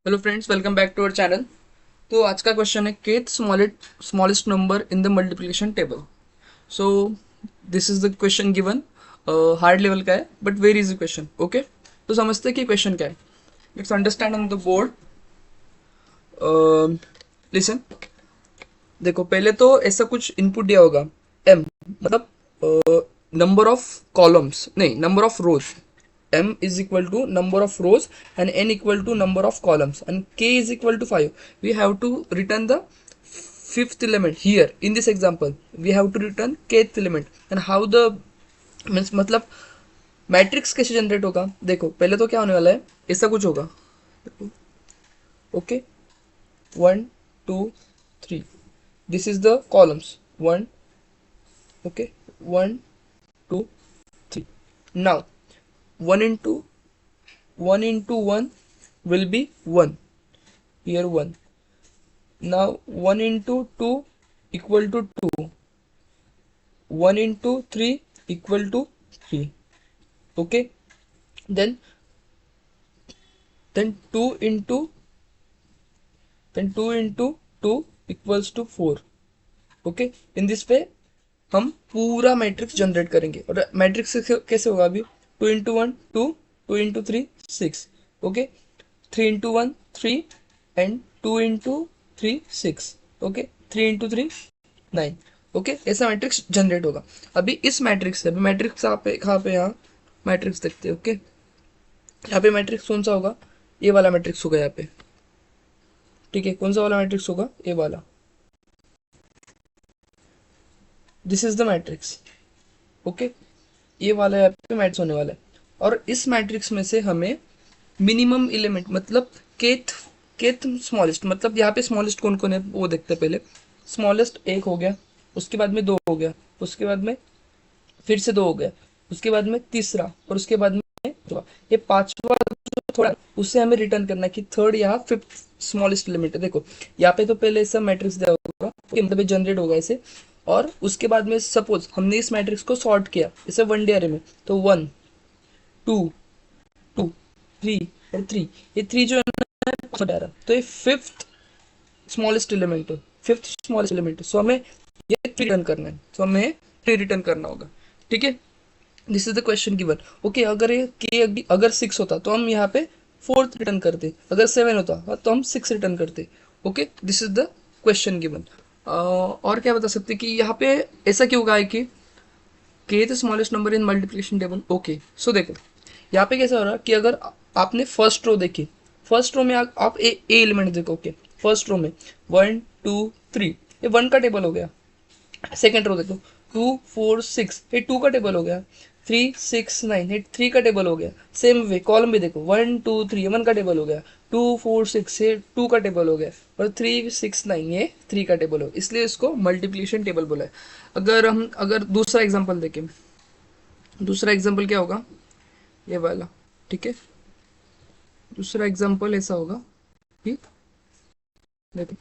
Hello friends, welcome back to our channel. तो आज का क्वेश्चन है kth smallest number in the multiplication table. So this is the question given. Hard level का है but very easy question. Okay, तो समझते हैं कि क्वेश्चन क्या है। Let's understand on the board. Listen, देखो पहले तो ऐसा कुछ इनपुट दिया होगा m, मतलब नंबर ऑफ कॉलम्स नहीं, number of rose. m is equal to number of rows and n equal to number of columns and k is equal to 5. We have to return the fifth element here in this example. We have to return kth element and how the means मतलब matrix कैसे generate होगा। देखो पहले तो क्या होने वाला है, ऐसा कुछ होगा। Okay, 1 2 3, this is the columns 1, okay, 1 2 3. Now 1 into 1 into 1 will be 1, here 1. Now 1 into 2 equal to 2, 1 into 3 equal to 3. Okay, then 2 into 2 equals to 4. Okay, in this पे हम पूरा मैट्रिक्स जनरेट करेंगे। और मैट्रिक्स कैसे होगा अभी, 2 into 1 2, 2 into 3 6, okay, 3 into 1 3 and 2 into 3 6, okay, 3 into 3 9। Okay, ऐसा matrix generate होगा। अभी इस मैट्रिक्स से, अभी मैट्रिक्स आप कहाँ पे, यहाँ मैट्रिक्स देखते हैं। ओके, यहाँ पे मैट्रिक्स कौन सा होगा, ये वाला मैट्रिक्स होगा यहाँ पे। ठीक है, कौन सा वाला मैट्रिक्स होगा, ये वाला। This is the matrix. Okay, ये वाला यहाँ पे मैट्रिक्स होने वाला है। और इस मैट्रिक्स में से हमें मिनिमम एलिमेंट मतलब केथ केथ स्मॉलेस्ट, मतलब यहाँ पे स्मॉलेस्ट कौन कौन है वो देखते हैं पहले। स्मॉलेस्ट एक हो गया, उसके बाद में दो हो गया, उसके बाद में फिर से दो हो गया, उसके बाद में तीसरा, और उसके बाद में चौथा। ये पांचवा जो थोड़ा उससे हमें रिटर्न करना है कि थर्ड या फिफ्थ स्मॉलेस्ट एलिमेंट है। देखो यहाँ पे तो पहले ऐसा मैट्रिक्स दिया होगा, okay, मतलब जनरेट होगा ऐसे। और उसके बाद में सपोज हमने इस मैट्रिक्स को सॉर्ट किया इसे वन डी अरे में, तो 1 2 2 3 और 3, ये 3 जो है ना, तो ये फिफ्थ स्मॉलेस्ट एलिमेंट है, फिफ्थ स्मॉलेस्ट एलिमेंट है। सो हमें ये रिटर्न करना है, तो हमें 3 रिटर्न करना होगा। ठीक है, this is the question given. Okay, अगर ये के अगर 6 होता तो हम यहाँ पे फोर्थ रिटर्न करते, अगर 7 होता तो हम 6 रिटर्न करते। Okay, this is the question given. और क्या बता सकते कि यहाँ पे ऐसा क्यों कहा है कि के the smallest number in multiplication table. Okay, so देखो यहाँ पे कैसा हो रहा है कि अगर आपने फर्स्ट रो देखी, फर्स्ट रो में आप ए एलिमेंट देखो। ओके, फर्स्ट रो में 1 2 3, ये 1 का टेबल हो गया। सेकेंड रो देखो 2 4 6, ये 2 का टेबल हो गया। 3 6 9, ये 3 का टेबल हो गया। सेम वे कॉलम भी देखो 1 2 3, 1 का टेबल हो गया। 2 4 6, ये 2 का टेबल हो गया। और 3 6 9, ये 3 का टेबल हो, इसलिए इसको मल्टीप्लिकेशन टेबल बोला है। अगर दूसरा एग्जाम्पल देखें, दूसरा एग्जाम्पल क्या होगा, ये वाला। ठीक है, दूसरा एग्जाम्पल ऐसा होगा कि देखो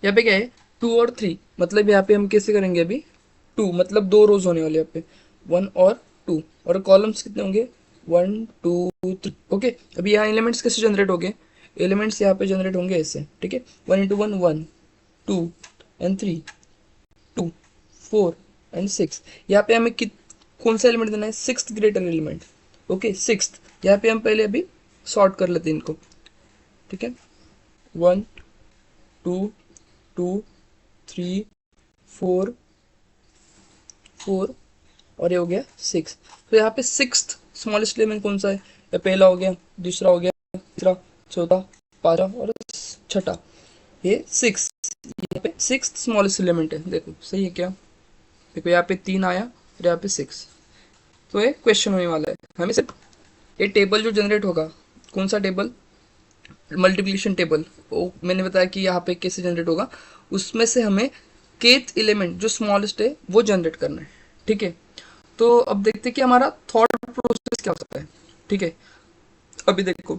यहाँ पे क्या है, 2 और 3, मतलब यहाँ पे हम कैसे करेंगे अभी, 2 मतलब दो रोज होने वाले यहाँ पे, 1 और 2, और कॉलम्स कितने होंगे, 1 2 3। ओके, अभी यहाँ एलिमेंट्स कैसे जनरेट होंगे, एलिमेंट्स यहाँ पे जनरेट होंगे ऐसे। ठीक है, 1 into 1 1 2 एंड 3 2 4 एंड 6। यहाँ पे हमें कौन सा एलिमेंट देना है, sixth greater element. Okay, sixth, यहाँ पे हम पहले अभी सॉर्ट कर लेते हैं इनको। ठीक है, 1 2 2 3 4 4, और ये हो गया 6। तो यहाँ पे सिक्स्थ स्मॉलेस्ट एलिमेंट कौन सा है, ये पहला हो गया, दूसरा हो गया, तीसरा, चौथा, पांचवा और छठा, ये 6। यहाँ पे सिक्स्थ स्मॉलेस्ट एलिमेंट है। देखो सही है क्या, देखो यहाँ पे 3 आया और यहाँ पे 6। तो ये क्वेश्चन होने वाला है हमें सिर्फ, ये टेबल जो जनरेट होगा, कौन सा टेबल, मल्टीप्लिकेशन टेबल, वो मैंने बताया कि यहाँ पे कैसे जनरेट होगा। उसमें से हमें केथ एलिमेंट जो स्मॉलेस्ट है वो जनरेट करना है। ठीक है, तो अब देखते हैं कि हमारा थॉट प्रोसेस क्या होता है। ठीक है, अभी देखो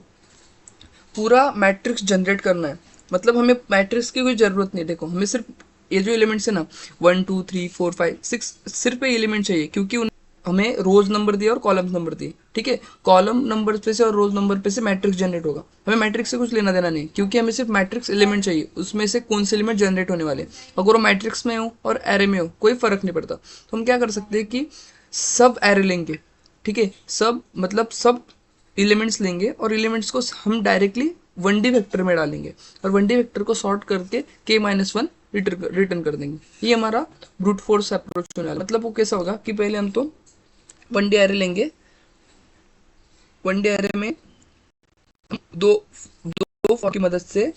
पूरा मैट्रिक्स जनरेट करना है, मतलब हमें मैट्रिक्स की कोई ज़रूरत नहीं। देखो हमें सिर्फ ये जो एलिमेंट्स है ना, 1 2 3 4 5 6, सिर्फ ये एलिमेंट चाहिए, क्योंकि हमें रोज नंबर दिए और कॉलम नंबर दिए, ठीक है। कॉलम नंबर पे से और रोज नंबर पे से मैट्रिक्स जनरेट होगा। हमें मैट्रिक्स से कुछ लेना देना नहीं, क्योंकि हमें सिर्फ मैट्रिक्स एलिमेंट चाहिए, उसमें से कौन से एलिमेंट जनरेट होने वाले। अगर वो मैट्रिक्स में हो और एरे में हो कोई फर्क नहीं पड़ता। तो हम क्या कर सकते हैं कि सब एरे लेंगे, ठीक है, सब मतलब सब एलिमेंट्स लेंगे और एलिमेंट्स को हम डायरेक्टली 1D वेक्टर में डालेंगे और 1D वेक्टर को सॉर्ट करके k-1 रिटर्न कर देंगे। ये हमारा ब्रूट फोर्स अप्रोच होने वाला। मतलब वो कैसा होगा कि पहले हम तो 1D एरे लेंगे, 1D एरे में दो दो फॉर की मदद से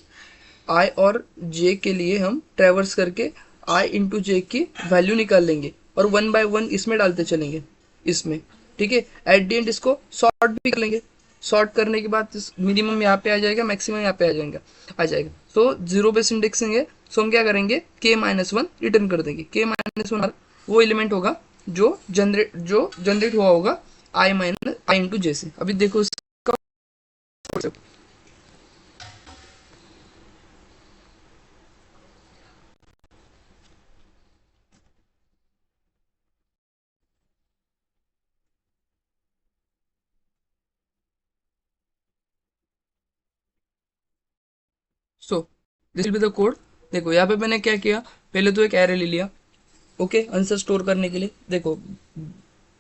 आई और जे के लिए हम ट्रेवर्स करके आई इंटू जे की वैल्यू निकाल लेंगे और 1 बाय 1 इसमें डालते चलेंगे, इसमें, ठीक है। एट द एंड इसको सॉर्ट भी कर लेंगे। सॉर्ट करने के बाद मिनिमम यहाँ पे आ जाएगा, मैक्सिमम यहाँ पे आ जाएगा। तो जीरो बेस इंडेक्सिंग है, सो हम क्या करेंगे k-1 रिटर्न कर देंगे। k-1 वो एलिमेंट होगा जो जनरेट हुआ होगा आई इंटू जे से। अभी देखो इसका, so this will be the code. देखो यहाँ पे मैंने क्या किया, पहले तो एक एरे ले लिया, ओके, आंसर स्टोर करने के लिए। देखो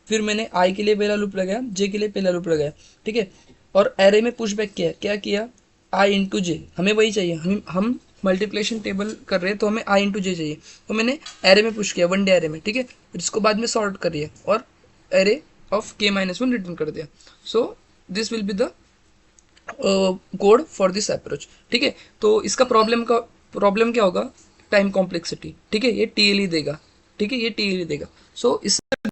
फिर मैंने आई के लिए पहला लूप लगाया, जे के लिए पहला लूप लगाया, ठीक है, और एरे में पुश बैक किया। क्या किया, आई इंटू जे, हमें वही चाहिए। हम मल्टीप्लिकेशन टेबल कर रहे हैं तो हमें आई इंटू जे चाहिए, तो मैंने एरे में पुश किया, 1D एरे में, ठीक है। फिर इसको बाद में सॉर्ट करिए और एरे ऑफ k-1 रिटर्न कर दिया। So this will be the code for this approach, ठीक है। तो इसका प्रॉब्लम क्या होगा, टाइम कॉम्प्लेक्सिटी, ठीक है, ये टीएलई देगा, ठीक है, ये टीएलई देगा। सो इससे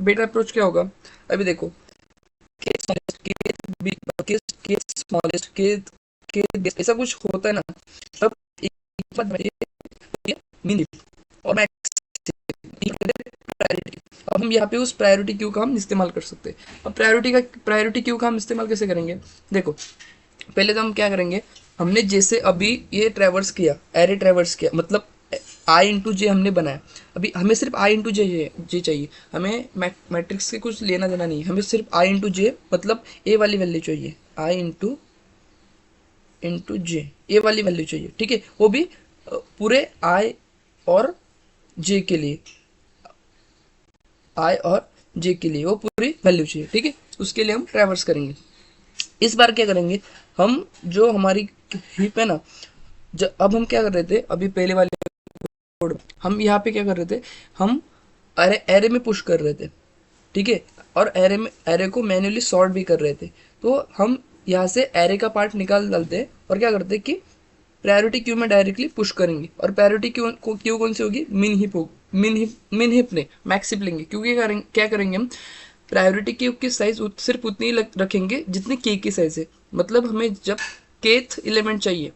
बेटर अप्रोच क्या होगा, अभी देखो के स्मॉलेस्ट के स्मॉलेस्ट के ऐसा कुछ होता है ना, तब एक बार मीन और मैक्स प्रायोरिटी। अब हम यहाँ पे उस प्रायोरिटी क्यू का हम इस्तेमाल कर सकते हैं। अब प्रायोरिटी क्यू का हम इस्तेमाल कैसे करेंगे, देखो पहले तो हम क्या करेंगे, हमने जैसे अभी ये ट्रेवर्स किया, एरे ट्रेवर्स किया, मतलब आई इंटू जे हमने बनाया। अभी हमें सिर्फ आई इंटू जे चाहिए, हमें मैट्रिक्स के कुछ लेना देना नहीं, हमें सिर्फ आई इंटू जे मतलब ए वाली वैल्यू चाहिए, आई इंटू जे ए वाली वैल्यू चाहिए, ठीक है। वो भी पूरे आई और जे के लिए, आई और जे के लिए वो पूरी वैल्यू चाहिए, ठीक है। उसके लिए हम ट्रैवर्स करेंगे। इस बार क्या करेंगे, हम जो हमारी हीप है ना, अब हम क्या कर रहे थे, अभी पहले वाले कोड हम यहाँ पे क्या कर रहे थे, हम एरे में पुश कर रहे थे, ठीक है, और एरे को मैन्युअली सॉर्ट भी कर रहे थे। तो हम यहाँ से एरे का पार्ट निकाल डालते हैं और क्या करते हैं कि प्रायोरिटी क्यू में डायरेक्टली पुश करेंगे। और प्रायोरिटी क्यू कौन सी होगी, मिन हिप नहीं, मैक्स हिप लेंगे, क्योंकि क्या करेंगे हम प्रायोरिटी क्यू की साइज सिर्फ उतनी ही रखेंगे जितनी के की साइज है। मतलब हमें जब केथ एलिमेंट चाहिए,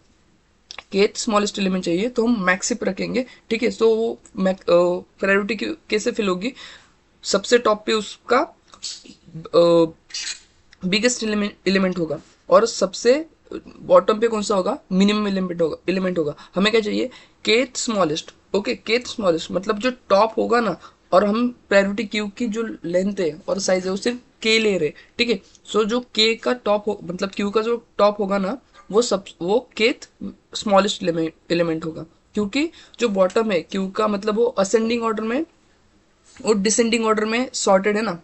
केथ स्मॉलेस्ट एलिमेंट चाहिए, तो हम मैक्स हिप रखेंगे, ठीक है। तो वो प्रायोरिटी क्यू कैसे फिल होगी, सबसे टॉप पे उसका बिगेस्ट एलिमेंट होगा और सबसे बॉटम पे कौन सा होगा, मिनिमम एलिमेंट होगा। हमें क्या चाहिए, kth smallest, okay, kth smallest मतलब जो टॉप होगा ना, और हम प्रायोरिटी क्यू की जो लेंथ है और साइज है वो सिर्फ के ले रहे, ठीक है। सो जो के का टॉप हो, मतलब क्यू का जो टॉप होगा ना, वो केथ स्मॉलेस्ट एलिमेंट होगा, क्योंकि जो बॉटम है क्यू का, मतलब वो असेंडिंग ऑर्डर में और डिसेंडिंग ऑर्डर में सॉर्टेड है ना,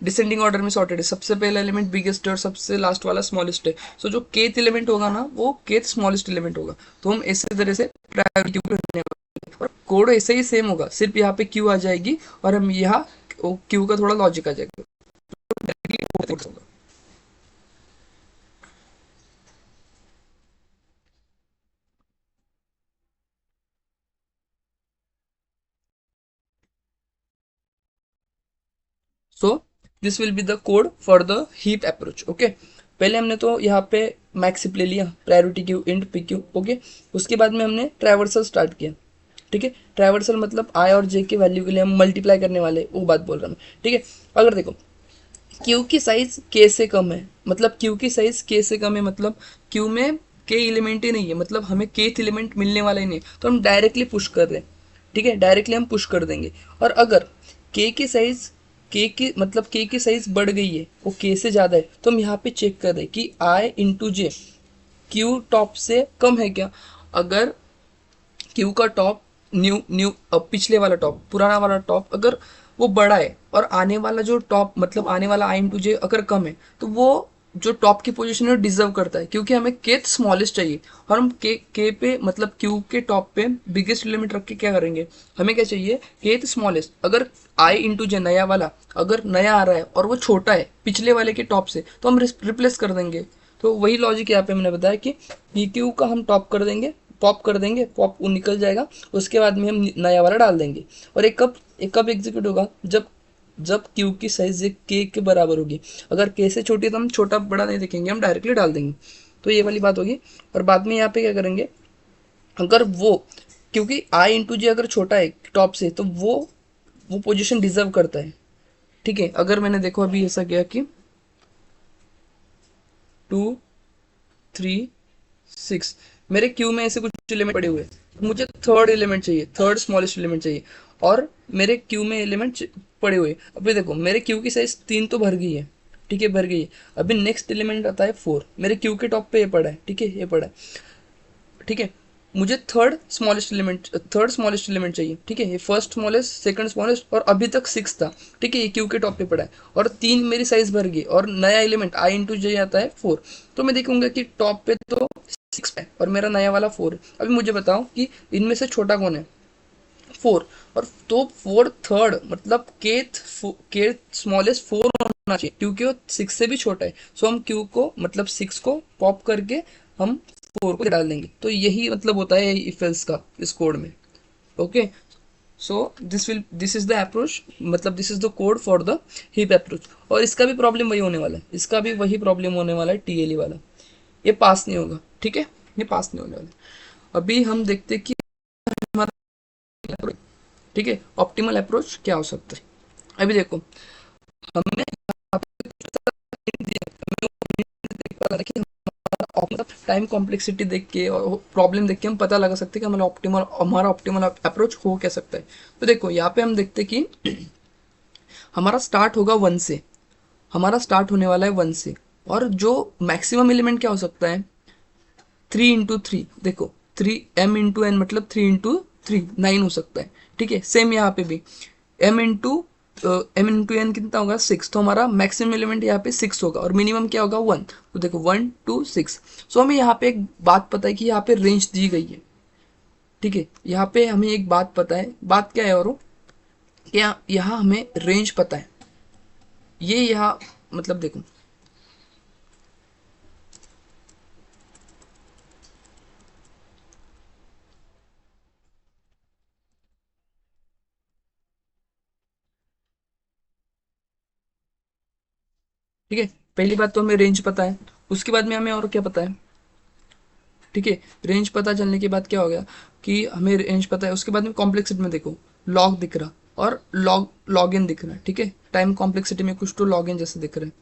डिसेंडिंग ऑर्डर में सॉर्टेड है। सबसे पहला एलिमेंट बिगेस्ट है और सबसे लास्ट वाला स्मॉलेस्ट है। सो जो केथ एलिमेंट होगा ना, वो केथ स्मॉलेस्ट एलिमेंट होगा। तो हम इसी तरह से प्रायोरिटी क्यू करने वाले हैं और कोड ऐसे ही सेम होगा, सिर्फ यहाँ पे क्यू आ जाएगी और हम यहाँ क्यू का थोड़ा लॉजिक आ जाएगा। So this will be the code for the heap approach, okay. पहले हमने तो यहाँ पे मैक्स हिप ले लिया, priority queue int P Q, okay. उसके बाद में हमने ट्रैवर्सल स्टार्ट किया, ठीक है। ट्रैवर्सल मतलब आई और जे की वैल्यू के लिए हम मल्टीप्लाई करने वाले, वो बात बोल रहा हूँ, ठीक है। अगर देखो क्यू की साइज के से कम है, मतलब क्यू की साइज के से कम है, मतलब क्यू में के एलिमेंट ही नहीं है, मतलब हमें केथ एलिमेंट मिलने वाला ही नहीं, तो हम डायरेक्टली पुश कर रहे हैं, ठीक है, डायरेक्टली हम पुश कर देंगे। और अगर के की साइज के की साइज बढ़ गई है, वो के से ज़्यादा है, तो हम यहाँ पे चेक कर दें कि आई इंटू जे क्यू टॉप से कम है क्या। अगर क्यू का टॉप न्यू न्यू पिछले वाला टॉप, पुराना वाला टॉप अगर वो बड़ा है और आने वाला जो टॉप मतलब आने वाला आई इंटू जे अगर कम है, तो वो जो टॉप की पोजीशन है डिजर्व करता है, क्योंकि हमें केथ स्मॉलेस्ट चाहिए। और हम के पे मतलब क्यू के टॉप पे बिगेस्ट लिमिट रख के क्या करेंगे, हमें क्या चाहिए, केथ स्मॉलेस्ट। अगर आई इंटू जे नया वाला अगर नया आ रहा है और वो छोटा है पिछले वाले के टॉप से, तो हम रिप्लेस कर देंगे। तो वही लॉजिक यहाँ पे मैंने बताया कि पी क्यू का हम टॉप कर देंगे, पॉप कर देंगे, पॉप वो निकल जाएगा, उसके बाद में हम नया वाला डाल देंगे। और एक कब एग्जीक्यूट होगा, जब जब क्यू की साइज के बराबर होगी। अगर के से छोटी है तो हम छोटा बड़ा नहीं देखेंगे, हम डायरेक्टली डाल देंगे। तो ये वाली बात होगी। और बाद में यहाँ पे क्या करेंगे, अगर वो क्योंकि आई इंटू जे अगर छोटा है टॉप से, तो वो पोजीशन डिजर्व करता है। ठीक है, अगर मैंने देखो अभी ऐसा किया कि 2 3 6 मेरे क्यू में ऐसे कुछ एलिमेंट पड़े हुए हैं, मुझे थर्ड एलिमेंट चाहिए, थर्ड स्मॉलेस्ट एलिमेंट चाहिए, और मेरे क्यू में एलिमेंट पड़े हुए। अभी देखो मेरे क्यू की साइज 3 तो भर गई है, ठीक है, भर गई है। अभी नेक्स्ट एलिमेंट आता है 4, मेरे क्यू के टॉप पे ये पड़ा है, ठीक है, ये पड़ा है, ठीक है। मुझे थर्ड स्मॉलेस्ट एलिमेंट चाहिए, ठीक है। ये फर्स्ट स्मॉलेस्ट, सेकंड स्मॉलेस्ट, और अभी तक 6 था, ठीक है, ये क्यू के टॉप पे पड़ा है। और 3 मेरी साइज भर गई, और नया एलिमेंट आई इंटू जे आता है 4। तो मैं देखूंगा कि टॉप पे तो 6 है और मेरा नया वाला 4 है। अभी मुझे बताओ कि इनमें से छोटा कौन है, 4। और तो 4 थर्ड मतलब केथ स्मॉलेस्ट 4 होना चाहिए, क्योंकि वो 6 से भी छोटा है। सो हम क्यू को मतलब 6 को पॉप करके हम 4 को डाल देंगे। तो यही मतलब होता है इफ एल्स का इस कोड में। Okay, so this is the approach, मतलब this is the code for the heap approach. और इसका भी प्रॉब्लम वही होने वाला है, इसका भी वही प्रॉब्लम होने वाला है, टीएलई वाला। ये पास नहीं होगा, ठीक है, ये पास नहीं होने वाला। अभी हम देखते हैं कि हमारा, ठीक है, ऑप्टिमल अप्रोच क्या हो सकता है। अभी देखो हमने यहाँ पे hint दिया, हमें वो hint देख पा रहा है कि मतलब टाइम कॉम्प्लेक्सिटी देख के और प्रॉब्लम देख के हम पता लगा सकते हैं कि हमारा ऑप्टिमल अप्रोच हो क्या सकता है। तो देखो यहाँ पे हम देखते हैं कि हमारा स्टार्ट होगा 1 से, हमारा स्टार्ट होने वाला है 1 से। और जो मैक्सिमम एलिमेंट क्या हो सकता है, 3 × 3, देखो 3m × n मतलब 3 × 3 9 हो सकता है, ठीक है। सेम यहाँ पे भी m × n कितना होगा, 6। तो हमारा मैक्सिमम एलिमेंट यहाँ पे 6 होगा, और मिनिमम क्या होगा, 1। तो देखो 1 2 6। सो हमें यहाँ पे एक बात पता है कि यहाँ पे रेंज दी गई है, ठीक है। यहाँ पे हमें एक बात पता है, बात क्या है, और वो क्या, यहाँ हमें रेंज पता है। ये यहाँ मतलब देखो, ठीक है, पहली बात तो हमें रेंज पता है। उसके बाद में हमें और क्या पता है, ठीक है। रेंज पता चलने के बाद क्या हो गया कि हमें रेंज पता है। उसके बाद में कॉम्प्लेक्सिटी में देखो लॉग दिख रहा और लॉग इन दिख रहा है, ठीक है। टाइम कॉम्प्लेक्सिटी में कुछ तो लॉग इन जैसे दिख रहा है,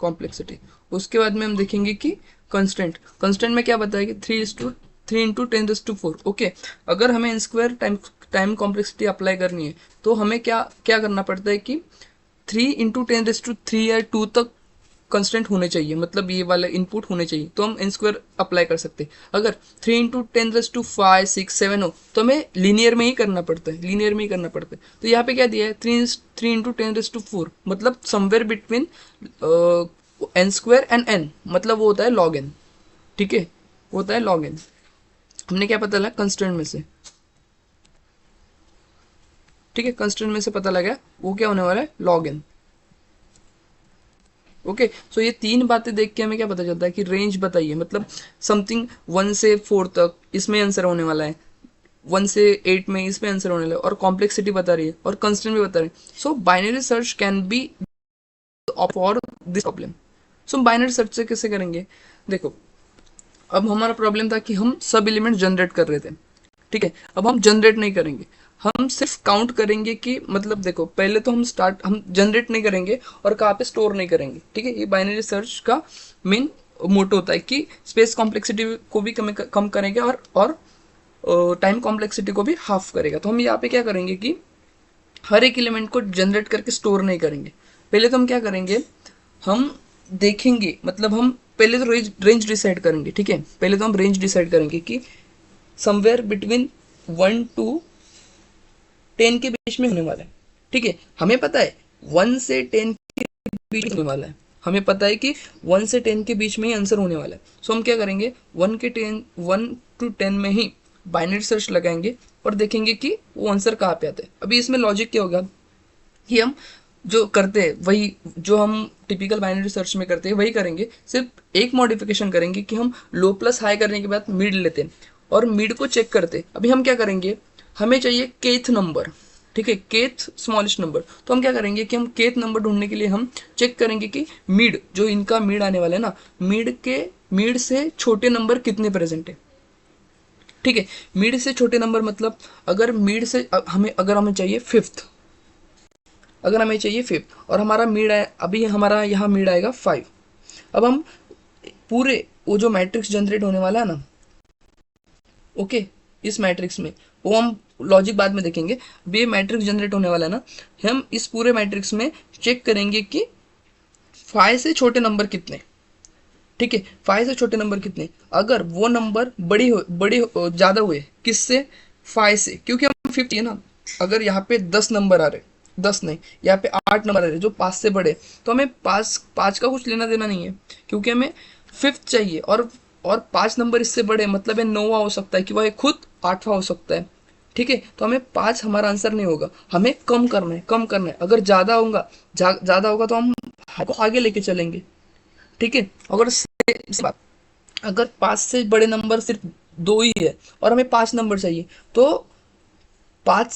कॉम्प्लेक्सिटी। उसके बाद में हम देखेंगे कि कंस्टेंट में क्या बताया कि 3 × 10⁴। ओके, अगर हमें n square time complexity apply करनी है, तो हमें क्या क्या करना पड़ता है कि 3 × 10⁵ या 2 तक कंस्टेंट होने चाहिए, मतलब ये वाला इनपुट होने चाहिए, तो हम n स्क्वायर अप्लाई कर सकते हैं। अगर 3 × 10⁵ 5 6 7 हो, तो हमें लीनियर में ही करना पड़ता है, लीनियर में ही करना पड़ता है। तो यहाँ पे क्या दिया है, 3 × 10⁴, मतलब somewhere between n square and n, मतलब वो होता है log n, ठीक है, वो होता है log n। हमने क्या पता लगा, कंस्टेंट में से, ठीक है, कंस्टेंट में से पता लगा वो क्या होने वाला है, log n। ओके, सो ये 3 बातें देख के हमें क्या पता चलता है कि रेंज बताइए, मतलब समथिंग 1 से 4 तक इसमें आंसर होने वाला है, 1 से 8 में इसमें आंसर होने वाला है, और कॉम्प्लेक्सिटी बता रही है और कंस्टेंट भी बता रही है। So binary search can be for this problem. So हम बाइनरी सर्च से कैसे करेंगे, देखो अब हमारा प्रॉब्लम था कि हम सब एलिमेंट जनरेट कर रहे थे, ठीक है। अब हम जनरेट नहीं करेंगे, हम सिर्फ काउंट करेंगे कि मतलब देखो पहले तो हम जनरेट नहीं करेंगे और कहाँ पे स्टोर नहीं करेंगे, ठीक है। ये बाइनरी सर्च का मेन मोटो होता है कि स्पेस कॉम्प्लेक्सिटी को भी कम करेगा और टाइम कॉम्प्लेक्सिटी को भी हाफ करेगा। तो हम यहाँ पे क्या करेंगे कि हर एक एलिमेंट को जनरेट करके स्टोर नहीं करेंगे। पहले तो हम क्या करेंगे, हम देखेंगे, मतलब हम पहले तो रेंज डिसाइड करेंगे। ठीक है, पहले तो हम रेंज डिसाइड करेंगे कि समवेयर बिटवीन 1 to 10 के बीच में होने वाला है। ठीक है, हमें पता है 1 से 10 के बीच में होने वाला है, हमें पता है कि 1 से 10 के बीच में ही आंसर होने वाला है। सो हम क्या करेंगे, 1 to 10 में ही बाइनरी सर्च लगाएंगे और देखेंगे कि वो आंसर कहाँ पे आता है। अभी इसमें लॉजिक क्या होगा कि हम जो करते हैं वही, जो हम टिपिकल बाइनरी सर्च में करते हैं वही करेंगे, सिर्फ एक मॉडिफिकेशन करेंगे कि हम लो प्लस हाई करने के बाद मिड लेते हैं और मिड को चेक करते हैं। अभी हम क्या करेंगे, हमें चाहिए केथ नंबर। ठीक है, केथ स्मॉलेस्ट नंबर। तो हम क्या करेंगे कि हम केथ नंबर ढूंढने के लिए हम चेक करेंगे कि मिड, जो इनका मिड आने वाला है ना, मिड से छोटे नंबर कितने प्रेजेंट है। ठीक है, मिड से छोटे नंबर मतलब अगर मिड से अगर हमें चाहिए फिफ्थ, अगर हमें चाहिए फिफ्थ और हमारा मिड है, अभी हमारा यहाँ मिड आएगा 5। अब हम पूरे वो जो मैट्रिक्स जनरेट होने वाला है ना, ओके, इस मैट्रिक्स में वो हम लॉजिक बाद में देखेंगे। अभी ये मैट्रिक्स जनरेट होने वाला है ना, हम इस पूरे मैट्रिक्स में चेक करेंगे कि 5 से छोटे नंबर कितने। ठीक है, 5 से छोटे नंबर कितने, अगर वो नंबर बड़ी ज़्यादा हुए किससे, 5 से, क्योंकि हम 50 है ना, अगर यहाँ पे 10 नंबर आ रहे, 10 नहीं, यहाँ पे 8 नंबर आ रहे जो 5 से बड़े, तो हमें 5 का कुछ लेना देना नहीं है, क्योंकि हमें फिफ्थ चाहिए। और 5 नंबर इससे बड़े मतलब ये 9वां हो सकता है कि वह खुद 8वां हो सकता है। ठीक है, तो हमें 5 हमारा आंसर नहीं होगा, हमें कम करना है, कम करना है। अगर ज़्यादा होगा तो हम आगे लेके चलेंगे। ठीक है, बात, अगर 5 से बड़े नंबर सिर्फ 2 ही है और हमें 5 नंबर चाहिए, तो 5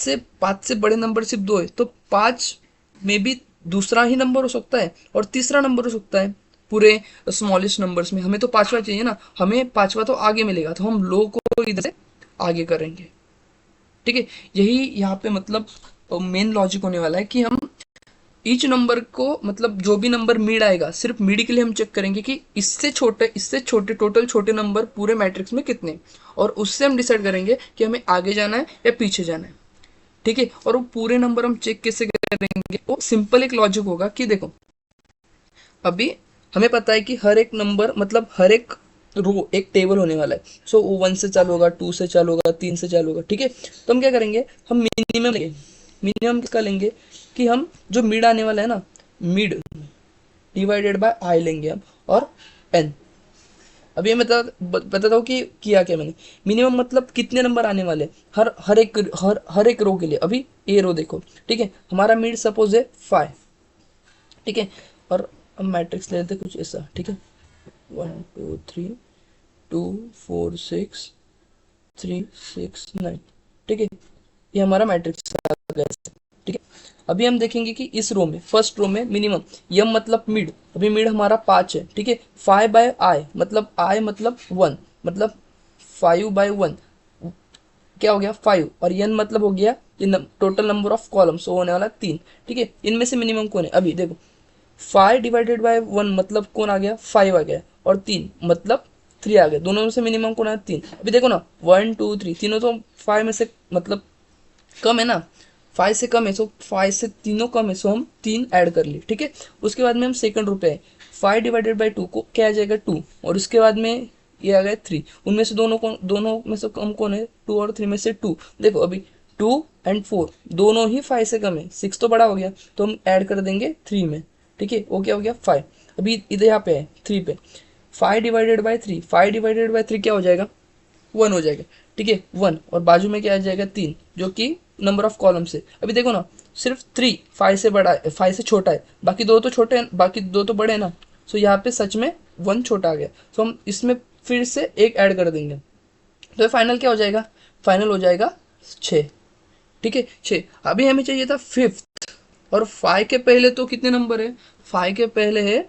से बड़े नंबर सिर्फ 2 है, तो 5 में भी दूसरा ही नंबर हो सकता है और तीसरा नंबर हो सकता है। पूरे स्मॉलेस्ट नंबर्स में हमें तो पांचवा चाहिए ना, हमें पांचवा तो आगे मिलेगा, तो हम लो को इधर से आगे करेंगे। ठीक है, यही यहाँ पे मतलब मेन लॉजिक होने वाला है कि हम ईच नंबर को, मतलब जो भी नंबर मिड आएगा, सिर्फ मिड के लिए हम चेक करेंगे कि इससे छोटे टोटल छोटे नंबर पूरे मैट्रिक्स में कितने, और उससे हम डिसाइड करेंगे कि हमें आगे जाना है या पीछे जाना है। ठीक है, और वो पूरे नंबर हम चेक कैसे करेंगे, वो सिंपल एक लॉजिक होगा कि देखो, अभी हमें पता है कि हर एक नंबर, मतलब हर एक रो एक टेबल होने वाला है। सो वो 1 से चालू होगा, 2 से चालू होगा, 3 से चालू होगा। ठीक है, तो हम क्या करेंगे, हम मिनिमम लेंगे। मिनिमम किसका लेंगे कि हम जो मिड आने वाला है ना, मिड डिवाइडेड बाय आई लेंगे हम, और एन। अभी मैं बताता हूँ कि किया क्या मैंने। मिनिमम मतलब कितने नंबर आने वाले हर एक रो के लिए। अभी ए रो देखो, ठीक है, हमारा मिड सपोज है 5। ठीक है, और हम मैट्रिक्स ले लेते कुछ ऐसा। ठीक है, 1 2 3 2 4 6 3 6 9। ठीक है, ये हमारा मैट्रिक्स आ गया। ठीक है, अभी हम देखेंगे कि इस रो में, फर्स्ट रो में मिनिमम, यम मतलब मिड, अभी मिड हमारा 5 है। ठीक है, 5 बाय आई मतलब 1, मतलब 5/1 क्या हो गया 5, और एन मतलब हो गया ये टोटल नंबर ऑफ कॉलम्स, तो होने वाला 3। ठीक है, इनमें से मिनिमम कौन है, अभी देखो 5 डिवाइडेड बाय 1 मतलब कौन आ गया, 5 आ गया, और 3 मतलब 3 आ गया। दोनों में से मिनिमम कौन है, 3। अभी देखो ना 1 2 3 तीनों तो 5 में से मतलब कम है ना, 5 से कम है, सो 5 से तीनों कम है, सो हम 3 ऐड कर लिए। ठीक है, उसके बाद में हम सेकंड रो पे है, 5 डिवाइडेड बाई 2 को क्या आ जाएगा 2, और उसके बाद में ये आ गया 3। उनमें से दोनों में से कम कौन है, 2 और 3 में से 2। देखो अभी 2 एंड 4 दोनों ही 5 से कम है, 6 तो बड़ा हो गया, तो हम ऐड कर देंगे 3 में। ठीक है, वो क्या हो गया 5। अभी इधर यहाँ पे है 3 पे, 5 डिवाइडेड बाई 3, 5 डिवाइडेड बाई 3 क्या हो जाएगा 1 हो जाएगा। ठीक है, 1, और बाजू में क्या आ जाएगा 3, जो कि नंबर ऑफ कॉलम से। अभी देखो ना, सिर्फ 3 5 से बड़ा है, 5 से छोटा है, बाकी दो तो छोटे हैं, बाकी दो तो बड़े हैं ना। सो यहाँ पे सच में 1 छोटा आ गया, तो हम इसमें फिर से एक ऐड कर देंगे, तो फाइनल क्या हो जाएगा, फाइनल हो जाएगा 6। ठीक है, 6। अभी हमें चाहिए था फिफ्थ, और 5 के पहले तो कितने नंबर है, 5 के पहले है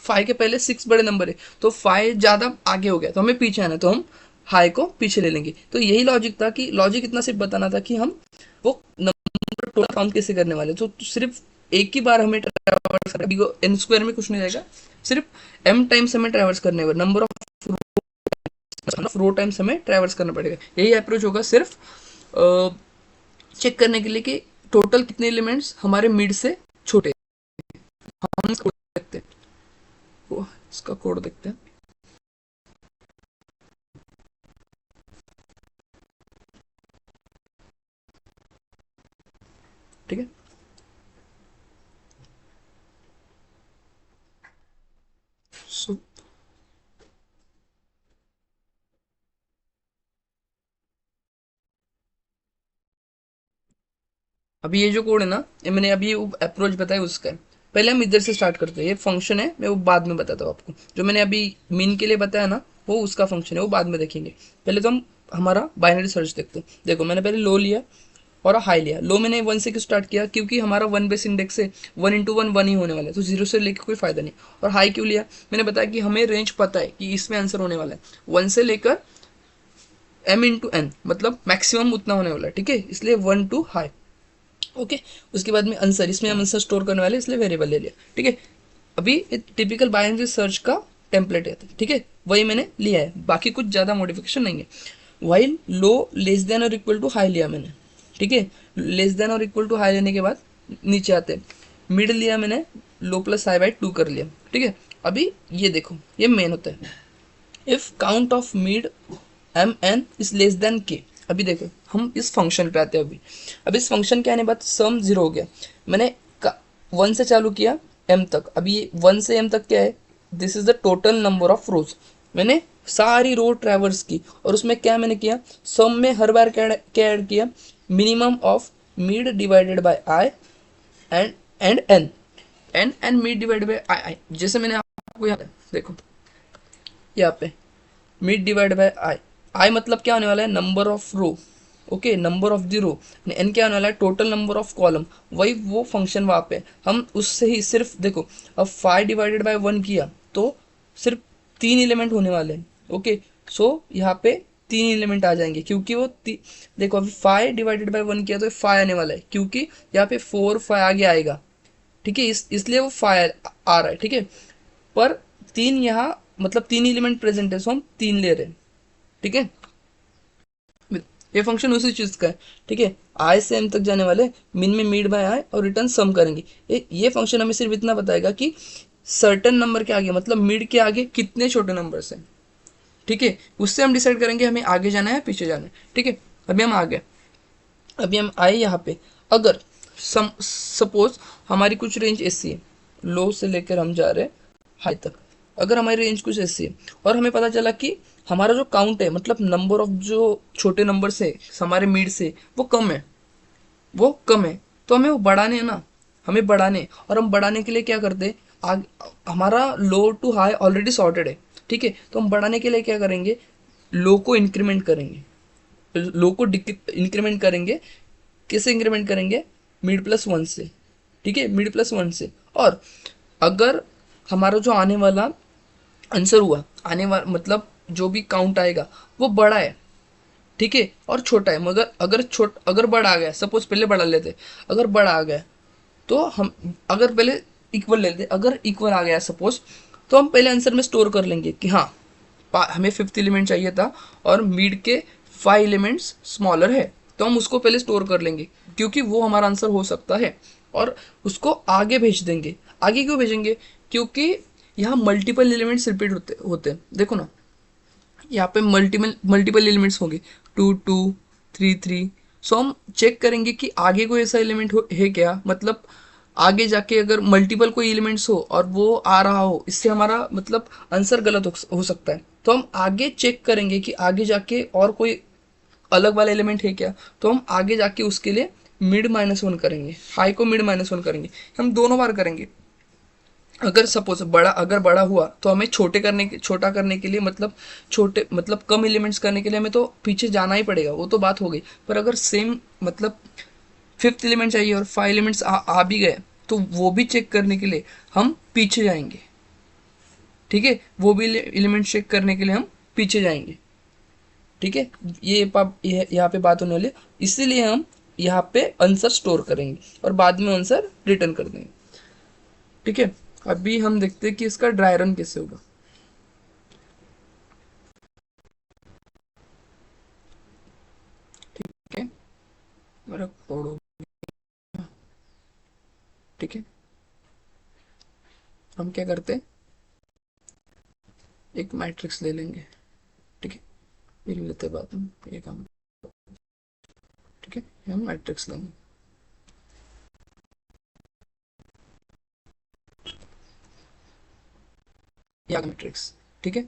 5 के पहले 6 बड़े नंबर है, तो 5 ज़्यादा आगे हो गया, तो हमें पीछे आना है, तो हम हाई को पीछे ले लेंगे। तो यही लॉजिक था, कि लॉजिक इतना सिर्फ बताना था कि हम वो नंबर टोटल काउंट कैसे करने वाले, तो सिर्फ एक ही बार हमें ट्रैवर्स करना है, एन स्क्वायर में कुछ नहीं जाएगा, सिर्फ एम टाइम्स हमें ट्रैवर्स करने हैं, नंबर ऑफ रो टाइम्स हमें ट्रैवर्स करना पड़ेगा। यही अप्रोच होगा सिर्फ चेक करने के लिए कि टोटल कितने एलिमेंट्स हमारे मिड से छोटे हैं। हम इसको देखते हैं, इसका कोड देखते हैं। ठीक है, सो अभी ये जो कोड है ना, ये मैंने अभी अप्रोच बताया उसका है। पहले हम इधर से स्टार्ट करते हैं, ये फंक्शन है, मैं वो बाद में बताता हूँ आपको। जो मैंने अभी मीन के लिए बताया ना, वो उसका फंक्शन है, वो बाद में देखेंगे। पहले तो हम हमारा बाइनरी सर्च देखते हैं। देखो मैंने पहले लो लिया और हाई लिया। लो मैंने 1 से क्यों स्टार्ट किया, क्योंकि हमारा 1 बेस इंडेक्स है, 1 इंटू 1 1 ही होने वाला है, तो 0 से लेकर कोई फायदा नहीं। और हाई क्यों लिया, मैंने बताया कि हमें रेंज पता है कि इसमें आंसर होने वाला है 1 से लेकर m इंटू एन, मतलब मैक्सिमम उतना होने वाला है। ठीक है, इसलिए 1 टू हाई। ओके, उसके बाद में आंसर, इसमें हम आंसर स्टोर करने वाले इसलिए वेरिएबल ले लिया। ठीक है, अभी टिपिकल बाइनरी सर्च का टेम्पलेट है। ठीक है, वही मैंने लिया है, बाकी कुछ ज़्यादा मॉडिफिकेशन नहीं है। वाइल लो लेस देन और इक्वल टू हाई लिया मैंने। ठीक है, लेस देन और इक्वल टू हाई लेने के बाद नीचे आते हैं, मिड लिया मैंने, लो प्लस हाई बाई 2 कर लिया। ठीक है, अभी ये देखो, ये मेन होता है, if count of mid M N is less than K. अभी देखो हम इस फंक्शन पे आते हैं। अब इस फंक्शन के आने बाद सम 0 हो गया। मैंने 1 से चालू किया m तक, अभी ये 1 से m तक क्या है, this is the total number of रोज। मैंने सारी रो ट्रैवर्स की, और उसमें क्या मैंने किया, सम में हर बार क्या ऐड किया, minimum of mid divided by i and n, n mid divided by i. जैसे मैंने आपको यहाँ देखो, यहाँ पे mid divide by i, i मतलब क्या होने वाला है, number of row. Okay, number of the row, n क्या होने वाला है, टोटल नंबर ऑफ कॉलम। वही वो फंक्शन वहाँ पे हम उससे ही सिर्फ देखो, अब 5 डिवाइडेड बाय 1 किया तो सिर्फ 3 एलिमेंट होने वाले हैं। ओके, सो यहाँ पे 3 एलिमेंट आ जाएंगे, क्योंकि वो देखो अभी 5 डिवाइडेड बाय 1 किया तो 5 आने वाला है, क्योंकि यहाँ पे 4 5 आगे आएगा। ठीक है, इसलिए वो 5 आ रहा है। ठीक है, पर 3 यहाँ मतलब 3 एलिमेंट प्रेजेंट है, सो हम 3 ले रहे हैं। ठीक है, ये फंक्शन उसी चीज का है। ठीक है, आई से एम तक जाने वाले, मिन में मिड बाय आई और रिटर्न सम करेंगे। ये फंक्शन हमें सिर्फ इतना बताएगा कि सर्टेन नंबर के आगे, मतलब मिड के आगे कितने छोटे नंबर्स हैं। ठीक है, उससे हम डिसाइड करेंगे हमें आगे जाना है पीछे जाना है। ठीक है, अभी हम आ गए, अभी हम आए यहाँ पे। अगर सपोज हमारी कुछ रेंज ऐसी है, लो से लेकर हम जा रहे हैं हाई तक, अगर हमारी रेंज कुछ ऐसी है और हमें पता चला कि हमारा जो काउंट है, मतलब नंबर ऑफ जो छोटे नंबर से हमारे मिड से वो कम है, वो कम है, तो हमें वो बढ़ाने हैं ना, हमें बढ़ाने। और हम बढ़ाने के लिए क्या करते हैं, आग हमारा लो टू हाई ऑलरेडी सॉर्टेड है। ठीक है, तो हम बढ़ाने के लिए क्या करेंगे, लो को इंक्रीमेंट करेंगे, लो को इंक्रीमेंट करेंगे। कैसे इंक्रीमेंट करेंगे, मिड प्लस 1 से। ठीक है, मिड प्लस 1 से। और अगर हमारा जो आने वाला आंसर हुआ, आने वाला मतलब जो भी काउंट आएगा वो बड़ा है, ठीक है, और छोटा है, मगर अगर बड़ा आ गया, सपोज पहले बड़ा लेते, अगर बड़ा आ गया तो हम, अगर पहले इक्वल लेते, अगर इक्वल आ गया सपोज, तो हम पहले आंसर में स्टोर कर लेंगे कि हाँ हमें 5th एलिमेंट चाहिए था और मिड के 5 एलिमेंट्स स्मॉलर है, तो हम उसको पहले स्टोर कर लेंगे, क्योंकि वो हमारा आंसर हो सकता है। और उसको आगे भेज देंगे। आगे क्यों भेजेंगे, क्योंकि यहाँ मल्टीपल एलिमेंट्स रिपीट होते हैं। देखो ना, यहाँ पे मल्टीपल एलिमेंट्स होंगे, 2 2 3 3। सो हम चेक करेंगे कि आगे कोई ऐसा एलिमेंट है क्या, मतलब आगे जाके अगर मल्टीपल कोई एलिमेंट्स हो और वो आ रहा हो, इससे हमारा मतलब आंसर गलत हो सकता है। तो हम आगे चेक करेंगे कि आगे जाके और कोई अलग वाला एलिमेंट है क्या, तो हम आगे जाके उसके लिए मिड -1 करेंगे, हाई को मिड -1 करेंगे। हम दोनों बार करेंगे। अगर सपोज अगर बड़ा हुआ तो हमें छोटा करने के लिए, मतलब छोटे मतलब कम एलिमेंट्स करने के लिए हमें तो पीछे जाना ही पड़ेगा, वो तो बात हो गई। पर अगर सेम मतलब 5th एलिमेंट चाहिए और 5 एलिमेंट्स आ भी गए, तो वो भी चेक करने के लिए हम पीछे जाएंगे। ठीक है, वो भी एलिमेंट चेक करने के लिए हम पीछे जाएंगे। ठीक है, ये यहाँ पे बात होने वाली है, इसीलिए हम यहाँ पे आंसर स्टोर करेंगे और बाद में आंसर रिटर्न कर देंगे। ठीक है, अभी हम देखते हैं कि इसका ड्राई रन कैसे होगा। ठीक है, मेरा कोड हो, ठीक है, हम क्या करते हैं, एक मैट्रिक्स ले लेंगे। ठीक है, ये ले लेते हैं बाद में ये काम। ठीक है, हम मैट्रिक्स लेंगे। या मैट्रिक्स, ठीक है,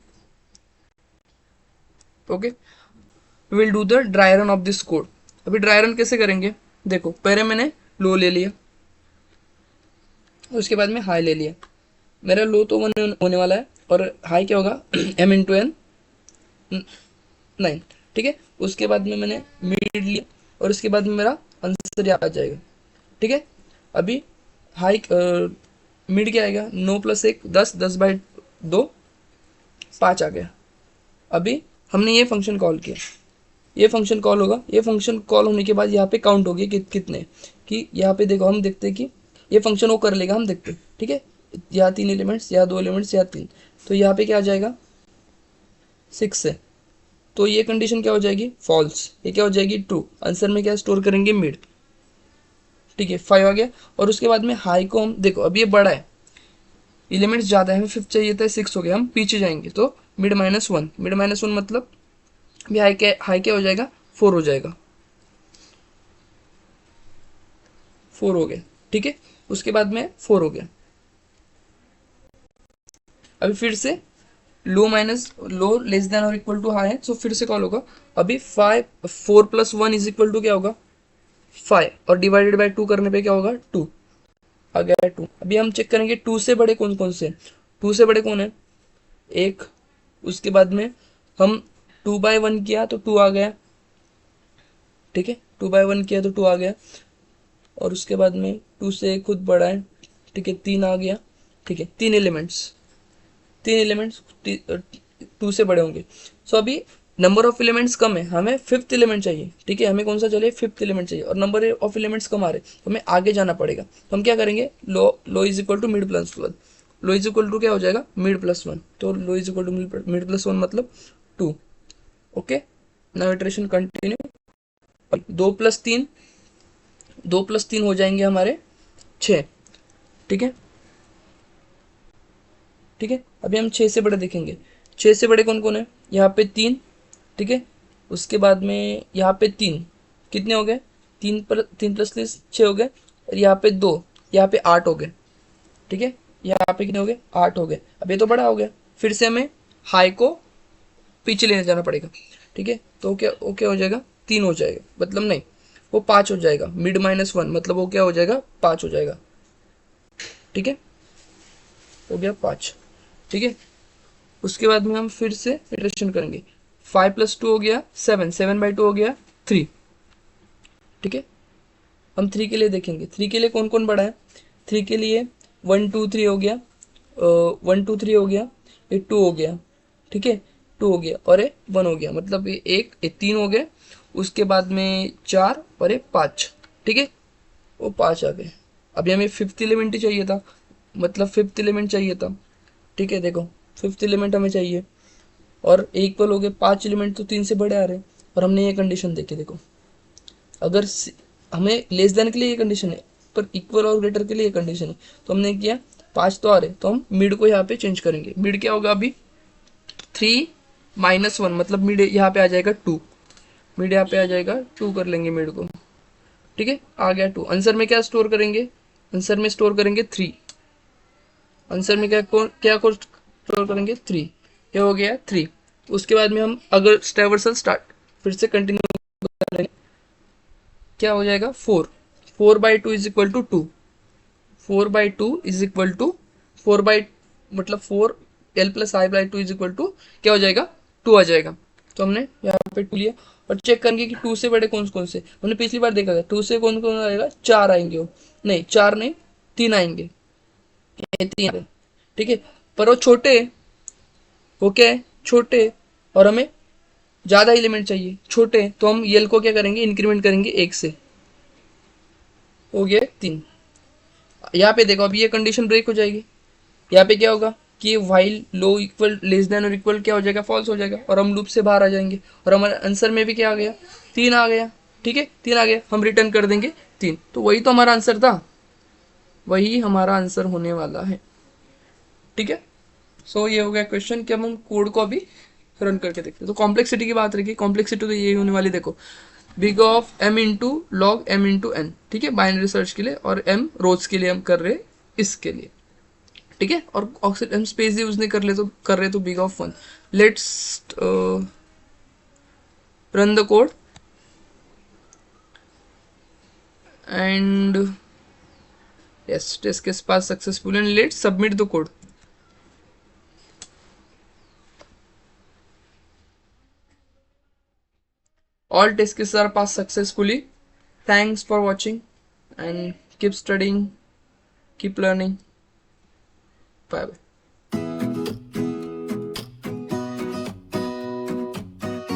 okay. Will do the dry run of this code. अभी ड्राई रन कैसे करेंगे, देखो पहले मैंने लो ले लिया, उसके बाद में हाई ले लिया। मेरा लो तो 1 होने वाला है और हाई क्या होगा m इंटू एन 9। ठीक है, उसके बाद में मैंने मिड लिया और उसके बाद में मेरा आंसर आ जाएगा। ठीक है, अभी हाई मिड क्या आएगा, 9 + 1 10, 10/2 5 आ गया। अभी हमने ये फंक्शन कॉल किया, ये फंक्शन कॉल होगा, ये फंक्शन कॉल होने के बाद यहाँ पे काउंट होगी कितने, कि यहाँ पे देखो हम देखते हैं कि ये फंक्शन वो कर लेगा, हम देखते हैं। ठीक है, यहाँ 3 एलिमेंट्स, यहाँ 2 एलिमेंट्स, यहाँ 3, तो यहाँ पे क्या आ जाएगा 6 से, तो ये कंडीशन क्या हो जाएगी फॉल्स, ये क्या हो जाएगी ट्रू। आंसर में क्या स्टोर करेंगे मिड। ठीक है, 5 आ गया। और उसके बाद में हाई को हम देखो, अब ये बड़ा है, एलिमेंट्स ज़्यादा है, हमें 5 चाहिए था, 6 हो गया, हम पीछे जाएंगे तो मिड-1, मिड-1 मतलब भी हाई क्या हो जाएगा 4 हो जाएगा, 4 हो गया। ठीक है, उसके बाद में 4 हो गया। अभी फिर से लो लेस देन और इक्वल टू हाई है, सो फिर से कॉल होगा। अभी 4 + 1 इज इक्वल टू क्या होगा 5, और डिवाइडेड बाय 2 करने पे क्या होगा 2 आ गया, 2। अभी हम चेक करेंगे 2 से बड़े कौन कौन से, 2 से बड़े कौन है 1, उसके बाद में हम 2/1 किया तो 2 आ गया। ठीक है, 2/1 किया तो 2 आ गया, और उसके बाद में 2 से खुद बड़ा है। ठीक है, 3 आ गया। ठीक है, 3 एलिमेंट्स 2 से बड़े होंगे। सो अभी नंबर ऑफ एलिमेंट्स कम है, हमें फिफ्थ एलिमेंट चाहिए। ठीक है, हमें कौन सा चाहिए फिफ्थ एलिमेंट चाहिए, और नंबर ऑफ एलिमेंट्स कम आ रहे, तो हमें आगे जाना पड़ेगा। तो हम क्या करेंगे, लो इज इक्वल टू मिड+1, लो इज इक्वल टू क्या हो जाएगा मिड+1, तो लो इज इक्वल टू मिड+1 मतलब 2। Okay, now iteration continue. 2 + 3, 2 + 3 हो जाएंगे हमारे 6। ठीक है, ठीक है, अभी हम 6 से बड़े देखेंगे। 6 से बड़े कौन कौन है, यहाँ पे 3। ठीक है, उसके बाद में यहाँ पे 3 कितने हो गए, 3 + 3 6 हो गए, और यहाँ पे 2, यहाँ पे 8 हो गए। ठीक है, यहाँ पे कितने हो गए 8 हो गए। अब ये तो बड़ा हो गया, फिर से हमें हाई को पीछे लेने जाना पड़ेगा। ठीक है, तो क्या वो क्या हो जाएगा 3 हो जाएगा, मतलब नहीं वो 5 हो जाएगा, मिड-1 मतलब वो क्या हो जाएगा 5 हो जाएगा। ठीक है, हो गया 5। ठीक है, उसके बाद में हम फिर से इटरेशन करेंगे। 5 + 2 हो गया 7, 7/2 हो गया 3। ठीक है, हम 3 के लिए देखेंगे, 3 के लिए कौन कौन बड़ा है। 3 के लिए 1 2 3 हो गया, 1 2 3 हो गया, ये 2 हो गया। ठीक है, 2 हो गया और ये 1 हो गया, मतलब ये 3 हो गए, उसके बाद में 4 और ये 5। ठीक है, वो 5 आ गए। अभी हमें फिफ्थ एलिमेंट ही चाहिए था, मतलब फिफ्थ एलिमेंट चाहिए था। ठीक है, देखो फिफ्थ एलिमेंट हमें चाहिए, और इक्वल हो गए 5 एलिमेंट तो 3 से बड़े आ रहे हैं, और हमने ये कंडीशन देखी। देखो अगर हमें लेस देन के लिए ये कंडीशन है, पर इक्वल और ग्रेटर के लिए ये कंडीशन है, तो हमने किया 5 तो आ रहे, तो हम मिड को यहाँ पे चेंज करेंगे। मिड क्या होगा अभी 3-1, मतलब मिड यहाँ पे आ जाएगा 2, मिड यहाँ पे आ जाएगा 2 कर लेंगे मिड को। ठीक है, आ गया 2। आंसर में क्या स्टोर करेंगे, आंसर में स्टोर करेंगे 3, आंसर में क्या को स्टोर करेंगे 3, ये हो गया 3। उसके बाद में हम अगर ट्रैवर्सल स्टार्ट फिर से कंटिन्यू करेंगे, क्या हो जाएगा 4, 4/2 is equal to 2, 4/2 is equal to 4 by मतलब 4l+i/2 इज इक्वल टू क्या हो जाएगा 2 आ जाएगा। तो हमने यहाँ पे 2 लिया, और चेक करेंगे कि 2 से बड़े कौन कौन से, हमने पिछली बार देखा था 2 से कौन कौन आएगा 4 आएंगे, वो नहीं 4 नहीं 3 आएंगे, ये 3 आएंगे। ठीक है, पर वो छोटे, वो क्या है छोटे, और हमें ज्यादा एलिमेंट चाहिए छोटे, तो हम यल को क्या करेंगे इंक्रीमेंट करेंगे 1 से, हो गया 3। यहाँ पे देखो अभी ये कंडीशन ब्रेक हो जाएगी, यहाँ पे क्या होगा कि वाइल लो इक्वल लेस देन और इक्वल क्या हो जाएगा, फॉल्स हो जाएगा, और हम लूप से बाहर आ जाएंगे, और हमारे आंसर में भी क्या आ गया, 3 आ गया। ठीक है, 3 आ गया, हम रिटर्न कर देंगे 3, तो वही तो हमारा आंसर था, वही हमारा आंसर होने वाला है। ठीक है, सो ये हो गया क्वेश्चन कि हम कोड को अभी रन करके देखते हैं। तो कॉम्प्लेक्सिटी की बात रही, कॉम्प्लेक्सिटी तो ये होने वाली, देखो big of M into log M into N, ठीक है, बाइनरी सर्च के लिए, और एम रोज के लिए हम कर रहे इसके लिए। ठीक है, और हम स्पेस यूज नहीं कर रहे तो big of 1। Let's run the code and yes, test case passed successfully and let's submit the code. All test cases are passed successfully. Thanks for watching and keep studying, keep learning. Bye bye.